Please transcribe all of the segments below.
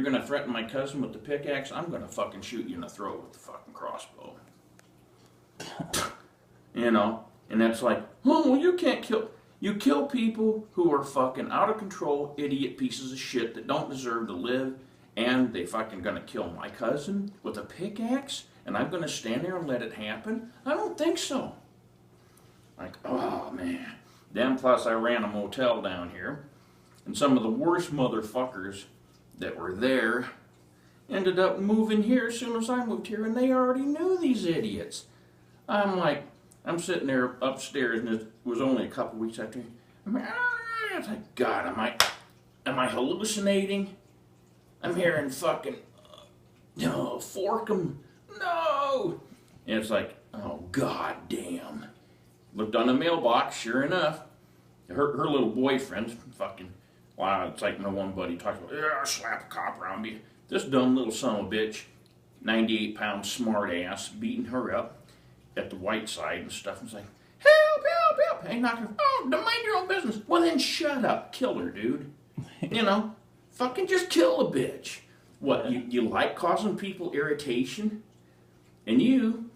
going to threaten my cousin with the pickaxe, I'm going to fucking shoot you in the throat with the fucking crossbow. You know? And that's like, oh, well, you can't kill... You kill people who are fucking out of control, idiot pieces of shit that don't deserve to live, and they fucking going to kill my cousin with a pickaxe, and I'm going to stand there and let it happen? I don't think so. Like, oh, man. Then plus I ran a motel down here, and some of the worst motherfuckers that were there ended up moving here as soon as I moved here, and they already knew these idiots. I'm like, I'm sitting there upstairs, and it was only a couple weeks after. I'm like, it's like, God, am I hallucinating? I'm hearing fucking, no, fork 'em, no. And it's like, oh, God damn. Looked on the mailbox, sure enough, her little boyfriend, fucking, wow, it's like my one buddy talks about, yeah, slap a cop around me. This dumb little son of a bitch, 98-pound smart ass, beating her up at the white side and stuff. And it's like, help, help, help. Ain't not gonna, oh, don't mind your own business. Well, then shut up. Kill her, dude. You know, fucking just kill the bitch. What, you like causing people irritation? And you,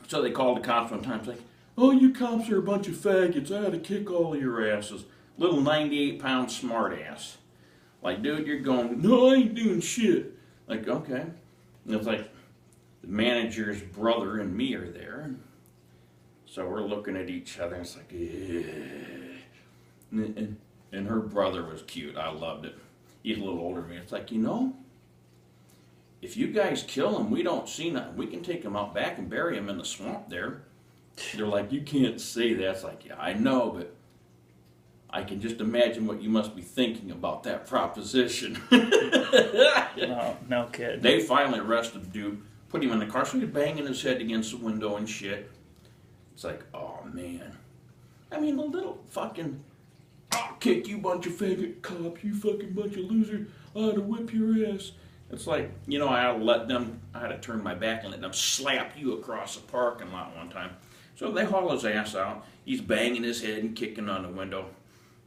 so they called the cops one time, it's like, oh, you cops are a bunch of faggots. I ought to kick all of your asses. Little 98-pound smart ass. Like, dude, you're going, no, I ain't doing shit. Like, okay. And it's like, the manager's brother and me are there. So we're looking at each other, and it's like, and her brother was cute. I loved it. He's a little older than me. It's like, you know, if you guys kill him, we don't see nothing. We can take him out back and bury him in the swamp there. They're like, you can't say that. It's like, yeah, I know, but I can just imagine what you must be thinking about that proposition. No kidding. They finally arrested the dude, put him in the car, so he was banging his head against the window and shit. It's like, oh, man. I mean, the little fucking, I'll kick you bunch of faggot cops, you fucking bunch of losers, I ought to whip your ass. It's like, you know, I had to turn my back and let them slap you across the parking lot one time. So they haul his ass out. He's banging his head and kicking on the window.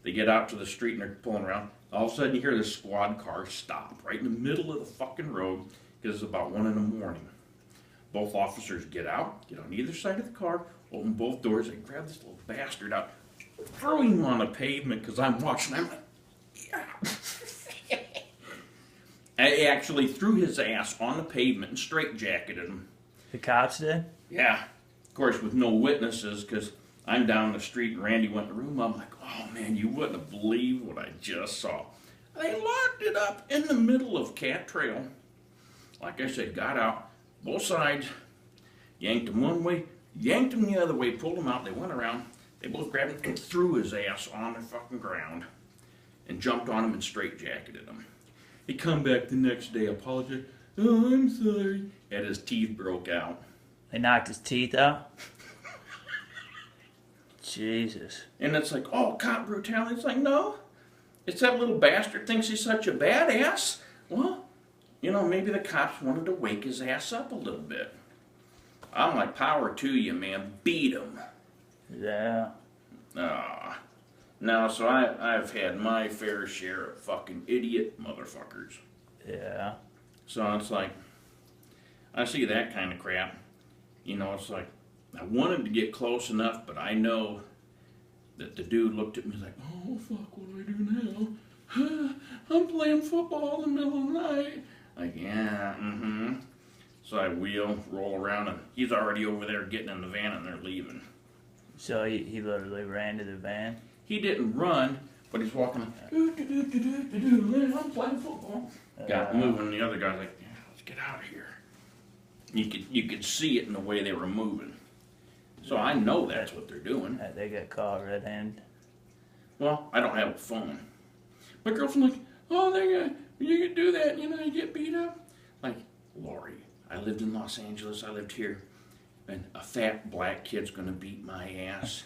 They get out to the street and they're pulling around. All of a sudden you hear this squad car stop right in the middle of the fucking road because it's about 1 in the morning. Both officers get out, get on either side of the car, open both doors, and grab this little bastard out, throw him on the pavement because I'm watching. I'm like, yeah. I actually threw his ass on the pavement and straitjacketed him. The cops did? Yeah. Of course, with no witnesses, because I'm down the street and Randy went in the room. I'm like, oh man, you wouldn't have believed what I just saw. They locked it up in the middle of Cat Trail. Like I said, got out, both sides, yanked him one way, yanked him the other way, pulled him out. They went around, they both grabbed him and threw his ass on the fucking ground and jumped on him and straitjacketed him. He come back the next day, apologized. Oh, I'm sorry. And his teeth broke out. They knocked his teeth out? Jesus. And it's like, oh, cop brutality. It's like, no. It's that little bastard thinks he's such a badass. Well, you know, maybe the cops wanted to wake his ass up a little bit. I'm like, power to you, man. Beat him. Yeah. No, so I've had my fair share of fucking idiot motherfuckers. Yeah. So it's like, I see that kind of crap. You know, it's like, I wanted to get close enough, but I know that the dude looked at me like, oh, fuck, what do I do now? I'm playing football in the middle of the night. Like, yeah, So I roll around, and he's already over there getting in the van, and they're leaving. So he literally ran to the van? He didn't run, but he's walking like, I'm playing football. Got moving, the other guy's like, yeah, let's get out of here. You could see it in the way they were moving. So I know that's what they're doing. They got caught red-handed. Well, I don't have a phone. My girlfriend's like, oh, you could do that, you know, you get beat up. Like, Lori, I lived in Los Angeles, I lived here, and a fat black kid's gonna beat my ass.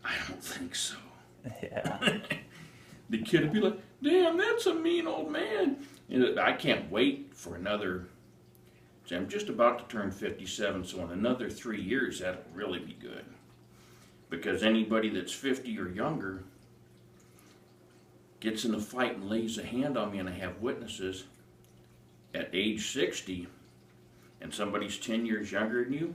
I don't think so. Yeah. The kid would be like, damn, that's a mean old man. And I can't wait for another. See, I'm just about to turn 57, so in another 3 years, that'll really be good. Because anybody that's 50 or younger, gets in a fight and lays a hand on me and I have witnesses at age 60 and somebody's 10 years younger than you,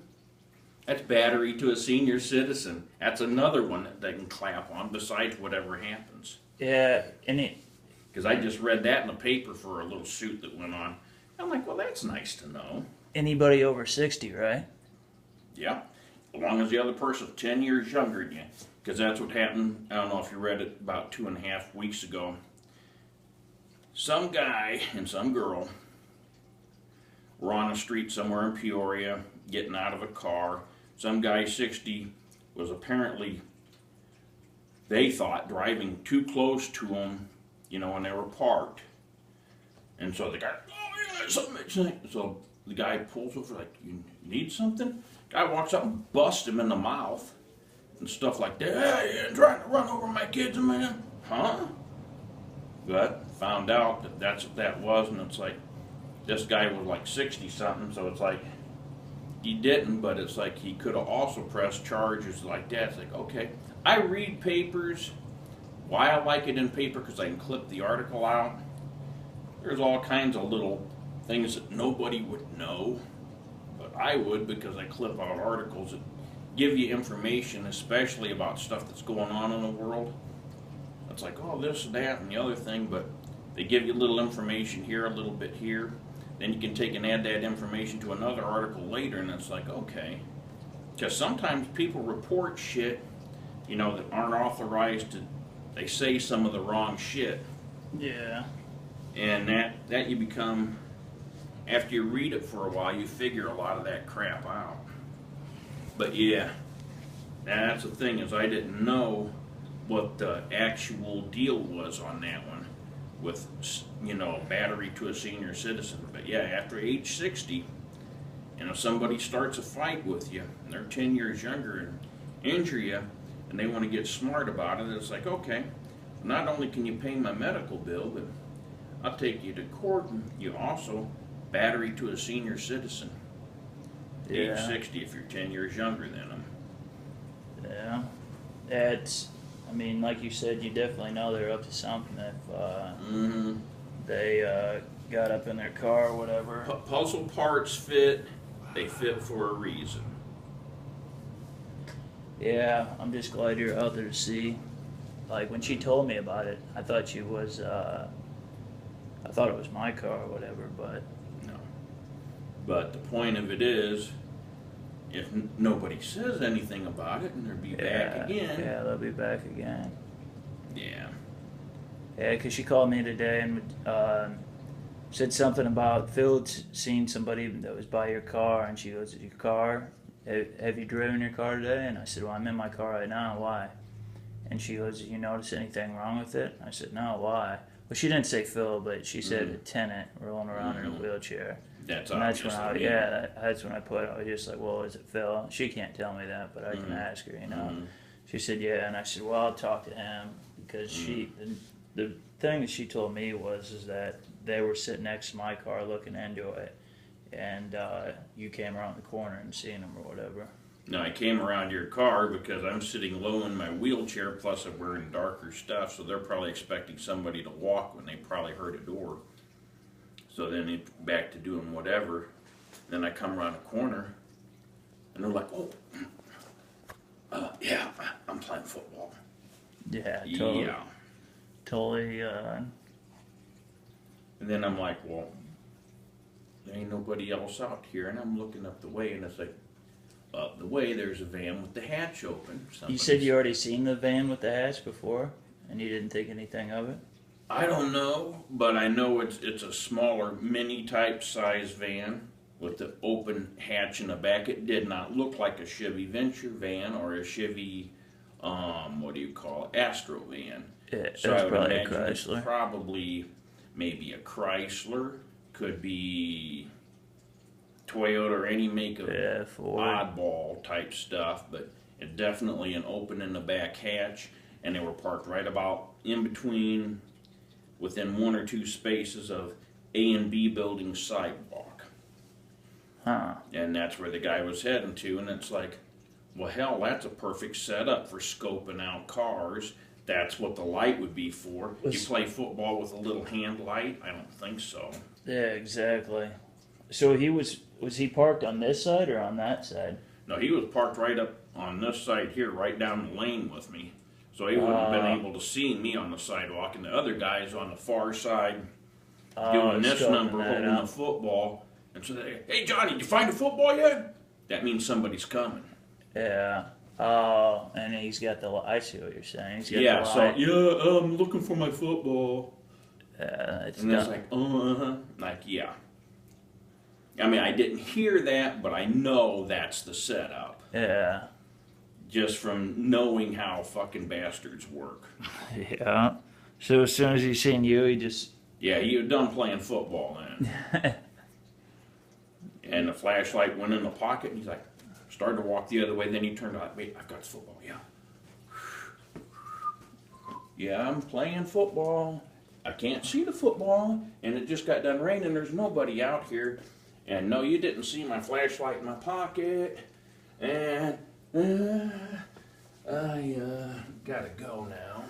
that's battery to a senior citizen. That's another one that they can clap on besides whatever happens. Yeah, and Because I just read that in the paper for a little suit that went on. I'm like, well, that's nice to know. anybody over 60, right? Yeah, as long as the other person's 10 years younger than you. Because that's what happened, I don't know if you read it about 2.5 weeks ago. Some guy and some girl were on a street somewhere in Peoria getting out of a car. Some guy 60 was apparently, they thought, driving too close to them, you know, when they were parked. And so the guy, oh yeah, something. So the guy pulls over like, you need something? Guy walks up and busts him in the mouth and stuff like that. Hey, you're trying to run over my kids, man? Huh? But found out that that's what that was, and it's like, this guy was like 60 something, so it's like, he didn't, but it's like he could have also pressed charges like that. It's like, okay, I read papers. Why I like it in paper, because I can clip the article out. There's all kinds of little things that nobody would know, but I would, because I clip out articles that give you information, especially about stuff that's going on in the world. It's like, oh, this and that and the other thing, but they give you a little information here, a little bit here. Then you can take and add that information to another article later, and it's like, okay. Because sometimes people report shit, you know, that aren't authorized to, they say some of the wrong shit. Yeah. And that you become, after you read it for a while, you figure a lot of that crap out. But yeah, that's the thing, is I didn't know what the actual deal was on that one with, you know, battery to a senior citizen. But yeah, after age 60, and if somebody starts a fight with you and they're 10 years younger and injure you and they want to get smart about it, it's like, okay, not only can you pay my medical bill, but I'll take you to court, and you also battery to a senior citizen. Yeah. Age 60 if you're 10 years younger than them. Yeah. It's, I mean, like you said, you definitely know they're up to something if they got up in their car or whatever. Puzzle parts fit, they fit for a reason. Yeah, I'm just glad you're out there to see. Like, when she told me about it, I thought she was, I thought it was my car or whatever, but... No. But the point of it is, if nobody says anything about it, and they'll be back again. Yeah, they'll be back again. Yeah. Yeah, because she called me today and said something about Phil had seen somebody that was by your car, and she goes, your car? Have you driven your car today? And I said, well, I'm in my car right now. Why? And she goes, did you notice anything wrong with it? I said, no, why? Well, she didn't say Phil, but she said a tenant rolling around in a wheelchair. That's And that's obvious. when that's when I put it. I was just like, well, is it Phil? She can't tell me that, but I can ask her, you know. She said, yeah, and I said, well, I'll talk to him, because the thing that she told me is that they were sitting next to my car looking into it, and you came around the corner and seen them or whatever. No, I came around your car because I'm sitting low in my wheelchair, plus I'm wearing darker stuff, so they're probably expecting somebody to walk when they probably heard a door. So then they back to doing whatever. Then I come around a corner, and they're like, oh, yeah, I'm playing football. Yeah, totally. Yeah. Totally. And then I'm like, well, there ain't nobody else out here, and I'm looking up the way, and it's like, up the way, there's a van with the hatch open. You said you already seen the van with the hatch before, and you didn't think anything of it? I don't know, but I know it's a smaller mini type size van with the open hatch in the back. It did not look like a Chevy Venture van or a Chevy, what do you call it, Astro van. Yeah, So that's I would probably a imagine it's Chrysler. probably maybe a Chrysler, could be Toyota or any make of Yeah, Ford. oddball type stuff, but it's definitely an open in the back hatch, and they were parked right about in between, within 1 or 2 spaces of A and B building sidewalk. Huh. And that's where the guy was heading to, and it's like, well, hell, that's a perfect setup for scoping out cars, that's what the light would be for. You play football with a little hand light? I don't think so. Yeah, exactly. So was he parked on this side or on that side? No, he was parked right up on this side here, right down the lane with me. So he wouldn't have been able to see me on the sidewalk, and the other guy's on the far side doing this number, holding the football. And so they, hey Johnny, did you find the football yet? That means somebody's coming. Yeah. Oh, and he's got the. I see what you're saying. He's got Yeah, the so light. I'm looking for my football. It's And it's like, like, yeah. I mean, I didn't hear that, but I know that's the setup. Yeah. Just from knowing how fucking bastards work. Yeah. So as soon as he seen you, he just. Yeah, he was done playing football then. And the flashlight went in the pocket, and he's like, started to walk the other way. Then he turned out, wait, I've got this football, yeah. Yeah, I'm playing football. I can't see the football, and it just got done raining. There's nobody out here. And no, you didn't see my flashlight in my pocket. And I gotta go now.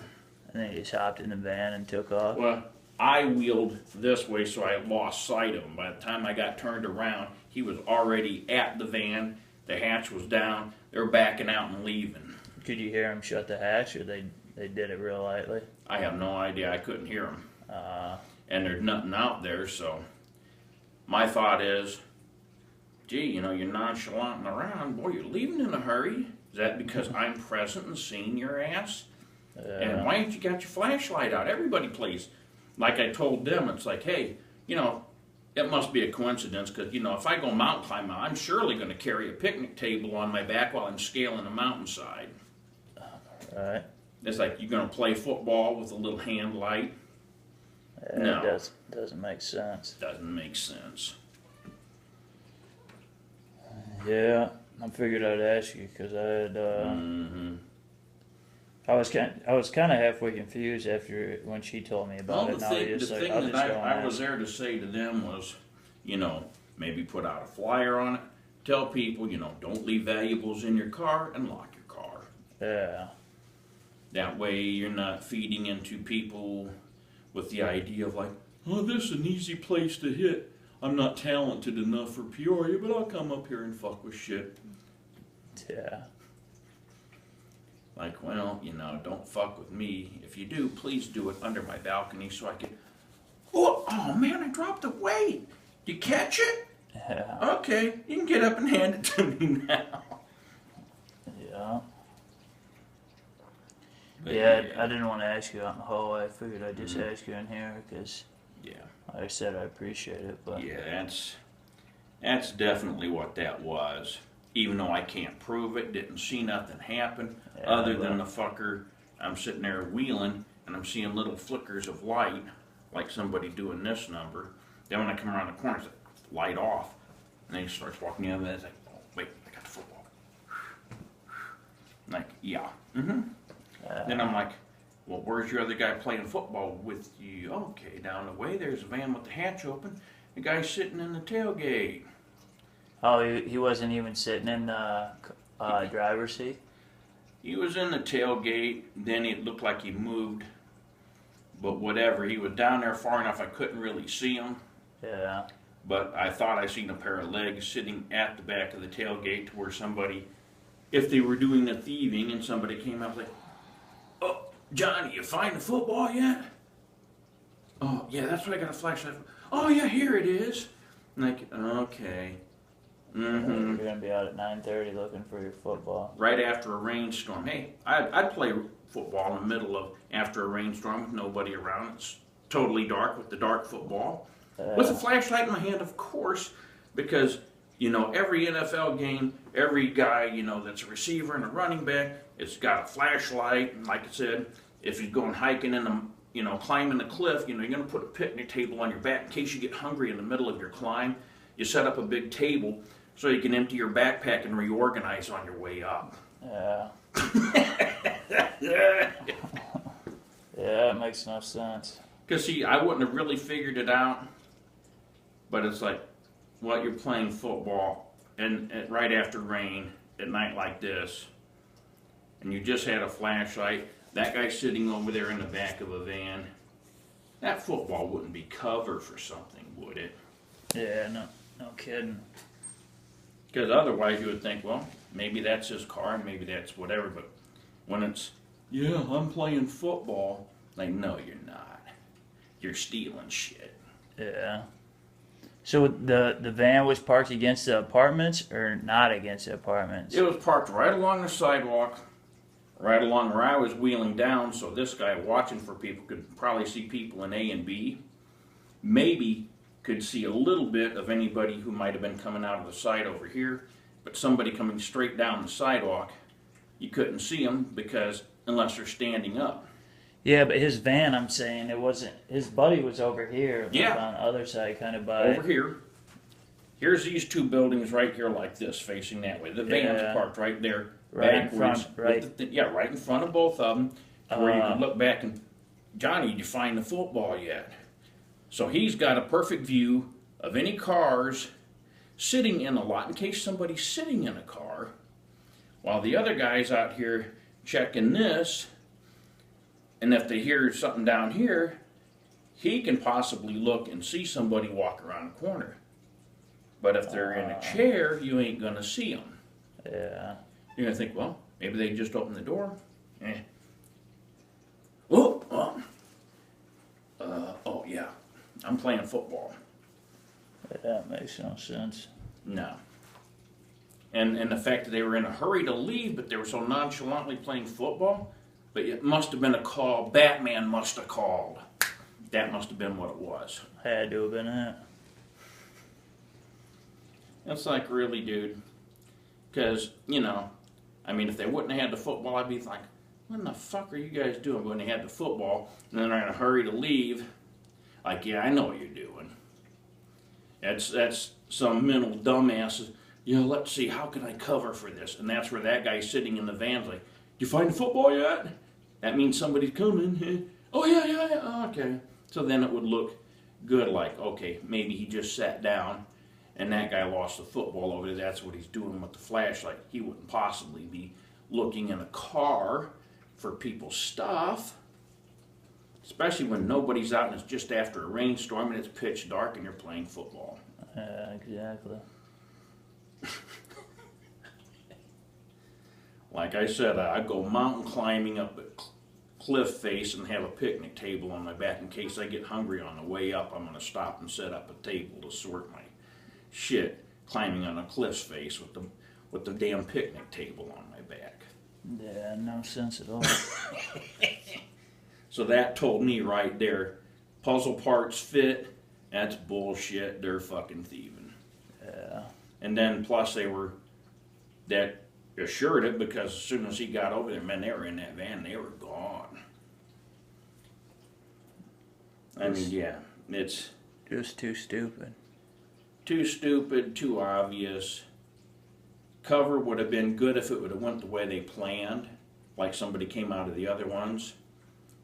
And then he just hopped in the van and took off. Well, I wheeled this way, so I lost sight of him. By the time I got turned around, he was already at the van. The hatch was down. They were backing out and leaving. Could you hear him shut the hatch, or they did it real lightly? I have no idea. I couldn't hear him. And there's nothing out there, so my thought is, gee, you know, you're nonchalanting around. Boy, you're leaving in a hurry. Is that because I'm present and seeing your ass? And why ain't you got your flashlight out? Everybody plays. Like I told them, it's like, hey, you know, it must be a coincidence because, you know, if I go mountain climbing, I'm surely going to carry a picnic table on my back while I'm scaling a mountainside. Right. It's like you're going to play football with a little hand light. No. It doesn't make sense. Doesn't make sense. Yeah, I figured I'd ask you because I had. I was kind of halfway confused after when she told me about it. The thing that I was there to say to them was, you know, maybe put out a flyer on it. Tell people, you know, don't leave valuables in your car and lock your car. Yeah. That way you're not feeding into people with the idea of like, oh, this is an easy place to hit. I'm not talented enough for Peoria, but I'll come up here and fuck with shit. Yeah. Like, well, you know, don't fuck with me. If you do, please do it under my balcony so I can... Oh man, I dropped the weight. Did you catch it? Yeah. Okay, you can get up and hand it to me now. Yeah. But Yeah, I didn't want to ask you out in the hallway. I figured I'd just ask you in here because, Yeah. like I said, I appreciate it. But Yeah, that's definitely what that was. Even though I can't prove it, didn't see nothing happen, other than the fucker, I'm sitting there wheeling, and I'm seeing little flickers of light, like somebody doing this number. Then when I come around the corner, it's like, light off. And then he starts walking the other way, it's like, oh, wait, I got the football. Like, yeah. Then I'm like, well, where's your other guy playing football with you? Okay, down the way, there's a van with the hatch open. The guy's sitting in the tailgate. oh, he wasn't even sitting in the driver's seat. He was in the tailgate, then it looked like he moved, but whatever. He was down there far enough I couldn't really see him, Yeah. but I thought I seen a pair of legs sitting at the back of the tailgate to where somebody, if they were doing the thieving and somebody came up like, oh, Johnny, you find the football yet? Oh, yeah, that's what I got a flashlight for. Oh, yeah, here it is. I'm like, okay. You're gonna be out at 9:30 looking for your football. Right after a rainstorm. Hey, I'd play football in the middle of after a rainstorm with nobody around. It's totally dark with the dark football. With a flashlight in my hand, of course, because, you know, every NFL game, every guy, you know, that's a receiver and a running back, it's got a flashlight. And like I said, if you're going hiking in the, you know, climbing the cliff, you know, you're going to put a picnic table on your back in case you get hungry in the middle of your climb. You set up a big table so you can empty your backpack and reorganize on your way up. Yeah. Yeah, it makes no sense. Because, see, I wouldn't have really figured it out, but it's like, well, you're playing football and right after rain at night like this, and you just had a flashlight. That guy sitting over there in the back of a van, that football wouldn't be cover for something, would it? Yeah, no kidding. Because otherwise you would think, well, maybe that's his car and maybe that's whatever. But when it's, yeah, I'm playing football, like, no, you're not. You're stealing shit. Yeah. So the van was parked against the apartments or not against the apartments? It was parked right along the sidewalk, right along where I was wheeling down, so this guy watching for people could probably see people in A and B. Maybe could see a little bit of anybody who might have been coming out of the side over here, but somebody coming straight down the sidewalk, you couldn't see them because unless they're standing up. Yeah, but his van, I'm saying, it wasn't. His buddy was over here, like Yeah. on the other side, kind of by. Over here. Here's these two buildings right here like this, facing that way. The van's Yeah. parked right there, Right in backwards. front, right. With the yeah, right in front of both of them, to where you can look back and, Johnny, did you find the football yet? So he's got a perfect view of any cars sitting in a lot, in case somebody's sitting in a car, while the other guy's out here checking this, and if they hear something down here, he can possibly look and see somebody walk around the corner. But if they're in a chair, you ain't gonna see them. Yeah. You're gonna think, well, maybe they just opened the door. Oh, oh yeah, I'm playing football. That makes no sense. No. And the fact that they were in a hurry to leave, but they were so nonchalantly playing football, but it must have been a call. Batman must have called. That must have been what it was. Had to have been it. It's like, really, dude? Because, you know, I mean, if they wouldn't have had the football, I'd be like, what in the fuck are you guys doing when they had the football and then they're in a hurry to leave? Like, yeah, I know what you're doing. That's some mental dumbass. Yeah, let's see, how can I cover for this? And that's where that guy sitting in the van's like, you find the football yet? That means somebody's coming. Oh, yeah, okay. So then it would look good, like, okay, maybe he just sat down and that guy lost the football over there. That's what he's doing with the flashlight. He wouldn't possibly be looking in a car for people's stuff, especially when nobody's out and it's just after a rainstorm and it's pitch dark and you're playing football. Exactly. Like I said, I'd go mountain climbing up a cliff face and have a picnic table on my back in case I get hungry on the way up. I'm going to stop and set up a table to sort my shit climbing on a cliff face with the damn picnic table on my back. Yeah, no sense at all. So that told me right there, puzzle parts fit, that's bullshit, they're fucking thieving. Yeah. And then plus that assured it because as soon as he got over there, man, they were in that van, they were gone. I mean, yeah, it's Just too stupid. too stupid, too obvious. Cover would have been good if it would have went the way they planned, like somebody came out of the other ones.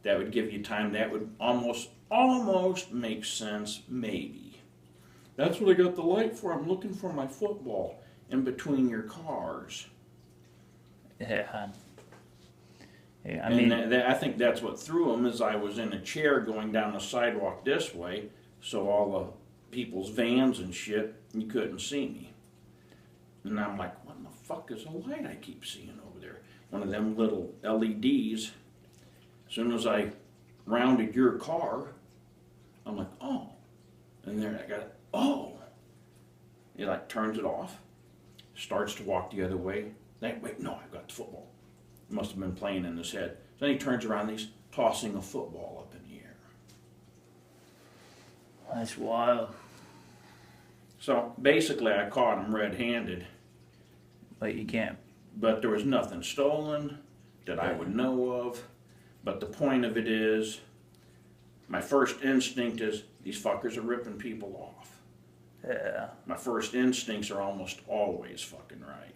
That would give you time. That would almost make sense, maybe. That's what I got the light for. I'm looking for my football in between your cars. Yeah. Yeah, I And mean, I think that's what threw them, is I was in a chair going down the sidewalk this way, so all the people's vans and shit, you couldn't see me. And I'm like, what in the fuck is a light I keep seeing over there? One of them little LEDs. As soon as I rounded your car, I'm like, oh. And there I got it. Oh. He like turns it off, starts to walk the other way. Wait, no, I've got the football. He must have been playing in his head. Then he turns around and he's tossing a football up in the air. that's wild. So basically I caught him red-handed, But you can't. but there was nothing stolen that I would know of. But the point of it is, my first instinct is, these fuckers are ripping people off. Yeah. My first instincts are almost always fucking right.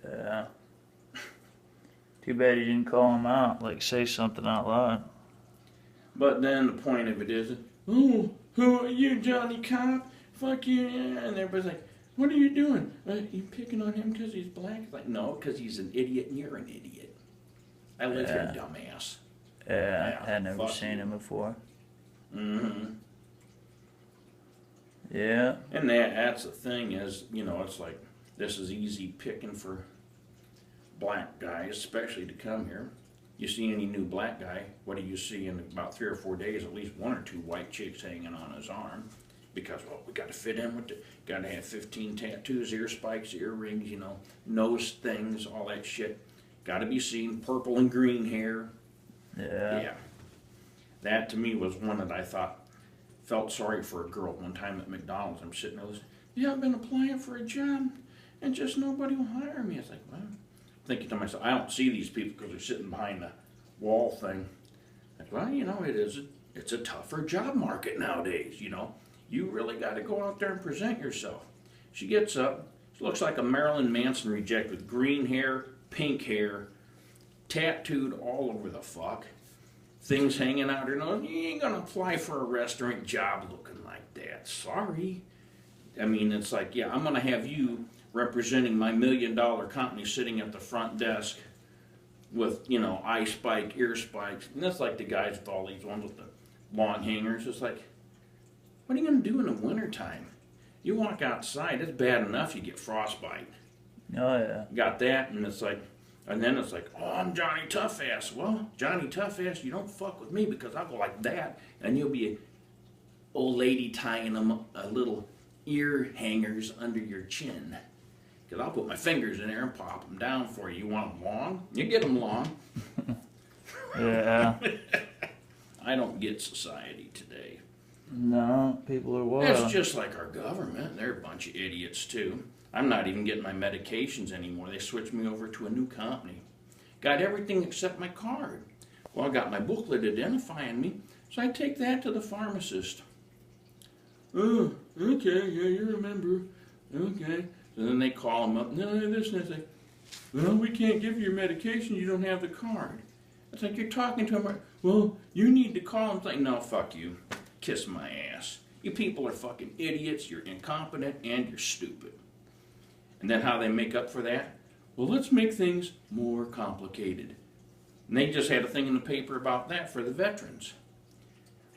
Yeah. Too bad you didn't call him out, like say something out loud. But then the point of it is, oh, who are you, Johnny Cop? Fuck you. And everybody's like, what are you doing? You picking on him because he's black? It's like, no, because he's an idiot and you're an idiot. I live here, dumbass. Yeah, Yeah, I'd never fuck seen you. him before. Mm-hmm. Yeah. And that's the thing is, it's like this is easy picking for black guys, especially to come here. You see any new black guy, what do you see in about 3 or 4 days? At least 1 or 2 white chicks hanging on his arm. Because, well, we got to fit in with got to have 15 tattoos, ear spikes, earrings, nose things, all that shit. Got to be seen, purple and green hair. Yeah. That to me was one that I felt sorry for a girl one time at McDonald's. I'm sitting there listening, yeah, I've been applying for a job and just nobody will hire me. It's like, well, thinking to myself, I don't see these people because they're sitting behind the wall thing. Like, well, it's a tougher job market nowadays, You really got to go out there and present yourself. She gets up, she looks like a Marilyn Manson reject with green hair, pink hair, tattooed all over the fuck. Things hanging out her nose. You ain't gonna apply for a restaurant job looking like that. Sorry. I mean, it's like, yeah, I'm gonna have you representing my $1 million company sitting at the front desk with, eye spike, ear spikes. And that's like the guys with all these ones with the long hangers. It's like, what are you gonna do in the wintertime? You walk outside, it's bad enough you get frostbite. Oh, yeah. Got that, and then it's like, oh, I'm Johnny Toughass. Well, Johnny Toughass, you don't fuck with me because I'll go like that, and you'll be an old lady tying them a little ear hangers under your chin. Because I'll put my fingers in there and pop them down for you. You want them long? You get them long. Yeah. I don't get society today. No, people are wild. It's just like our government. They're a bunch of idiots, too. I'm not even getting my medications anymore. They switched me over to a new company. Got everything except my card. Well, I got my booklet identifying me, so I take that to the pharmacist. Oh, okay, yeah, you remember. Okay. So then they call them up. No, this and that. Well, we can't give you your medication. You don't have the card. It's like you're talking to them. Well, you need to call them. It's like, no, fuck you. Kiss my ass. You people are fucking idiots. You're incompetent and you're stupid. And then how they make up for that? Well, let's make things more complicated. And they just had a thing in the paper about that for the veterans.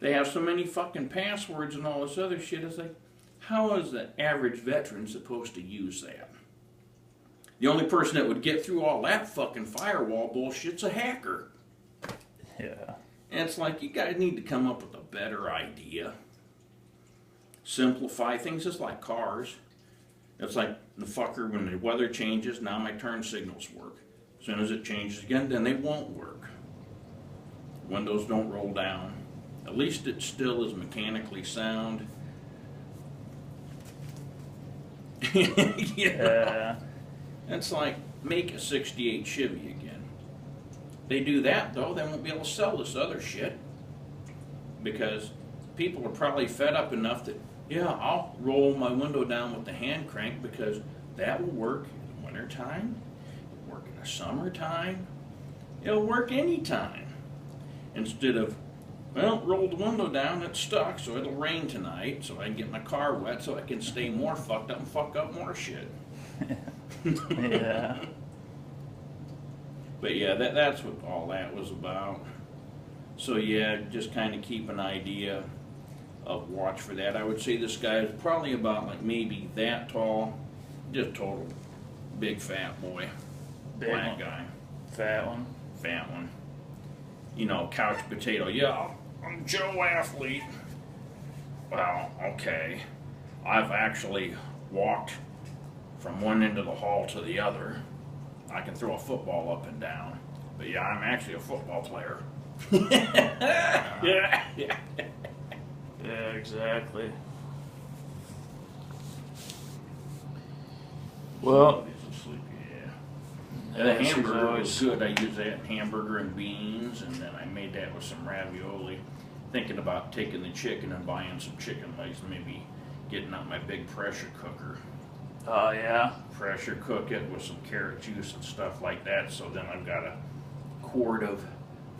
They have so many fucking passwords and all this other shit. It's like, how is the average veteran supposed to use that? The only person that would get through all that fucking firewall bullshit's a hacker. Yeah. And it's like, you guys need to come up with a better idea. Simplify things, just like cars. It's like the fucker, when the weather changes, now my turn signals work. As soon as it changes again, then they won't work. Windows don't roll down. At least it still is mechanically sound. Yeah. It's like, make a 68 Chevy again. They do that, though, they won't be able to sell this other shit. Because people are probably fed up enough that, yeah, I'll roll my window down with the hand crank because that will work in the wintertime, it'll work in the summertime, it'll work anytime. Instead of, well, roll the window down, it's stuck, so it'll rain tonight, so I can get my car wet so I can stay more fucked up and fuck up more shit. Yeah. But yeah, that's what all that was about. So yeah, just kind of keep an idea of watch for that. I would say this guy is probably about like maybe that tall, just total big fat boy, Big black one. guy, Fat one. fat one. Couch potato. Yeah, I'm Joe Athlete. Well, okay. I've actually walked from one end of the hall to the other. I can throw a football up and down. But yeah, I'm actually a football player. Yeah. Yeah, exactly. Well, He's asleep, yeah. And the she's hamburger always- was good. I used that hamburger and beans, and then I made that with some ravioli. Thinking about taking the chicken and buying some chicken legs, maybe getting out my big pressure cooker. Oh, yeah. Pressure cook it with some carrot juice and stuff like that. So then I've got a quart of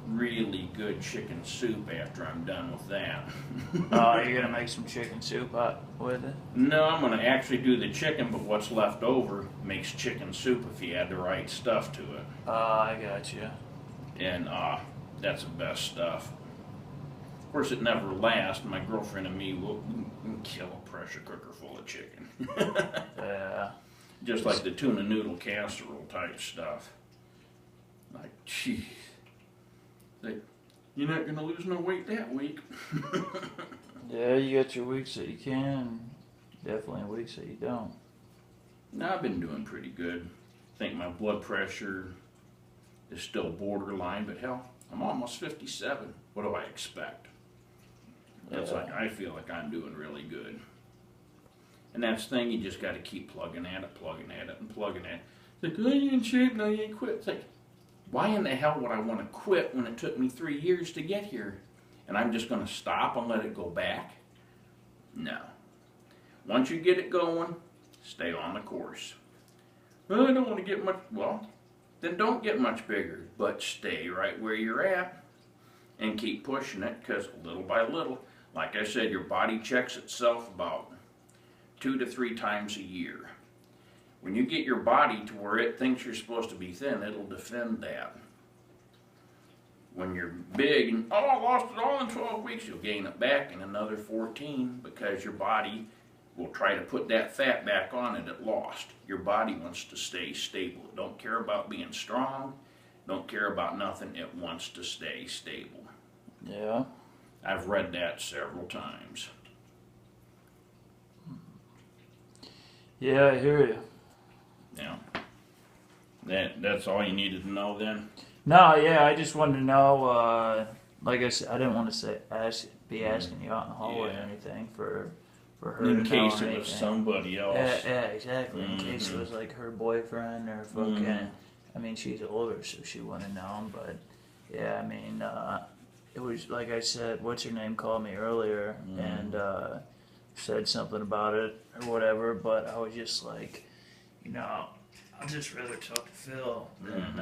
really good chicken soup after I'm done with that. Oh, you're going to make some chicken soup with it? No, I'm going to actually do the chicken, but what's left over makes chicken soup if you add the right stuff to it. Oh, I got you. and that's the best stuff. Of course, it never lasts. My girlfriend and me will kill a pressure cooker full of chicken. Yeah. Just like the tuna noodle casserole type stuff. Like, geez. Like, you're not going to lose no weight that week. Yeah, you got your weeks that you can, definitely weeks that you don't. No, I've been doing pretty good. I think my blood pressure is still borderline, but hell, I'm almost 57. What do I expect? It's Yeah. like, I feel like I'm doing really good. And that's the thing, you just got to keep plugging at it, and plugging at it. It's like, oh, you in shape now, you ain't quit. It's like, why in the hell would I want to quit when it took me 3 years to get here? And I'm just going to stop and let it go back? No. Once you get it going, stay on the course. Well, I don't want to get much, well, then don't get much bigger, but stay right where you're at and keep pushing it, because little by little, like I said, your body checks itself about 2 to 3 times a year. When you get your body to where it thinks you're supposed to be thin, it'll defend that. When you're big and, oh, I lost it all in 12 weeks, you'll gain it back in another 14, because your body will try to put that fat back on it lost. Your body wants to stay stable. It don't care about being strong, don't care about nothing. It wants to stay stable. Yeah. I've read that several times. Yeah, I hear you. Yeah. That's all you needed to know then? No, yeah, I just wanted to know. Like I said, I didn't want to be asking you out in the hallway Yeah. or anything for her In to know case or it was anything. somebody else. Yeah, exactly. In case it was like her boyfriend or fucking. Mhm. I mean, she's older, so she wouldn't have known. But yeah, I mean, it was like I said. What's her name called me earlier and said something about it or whatever. But I was just like, I'd just rather talk to Phil than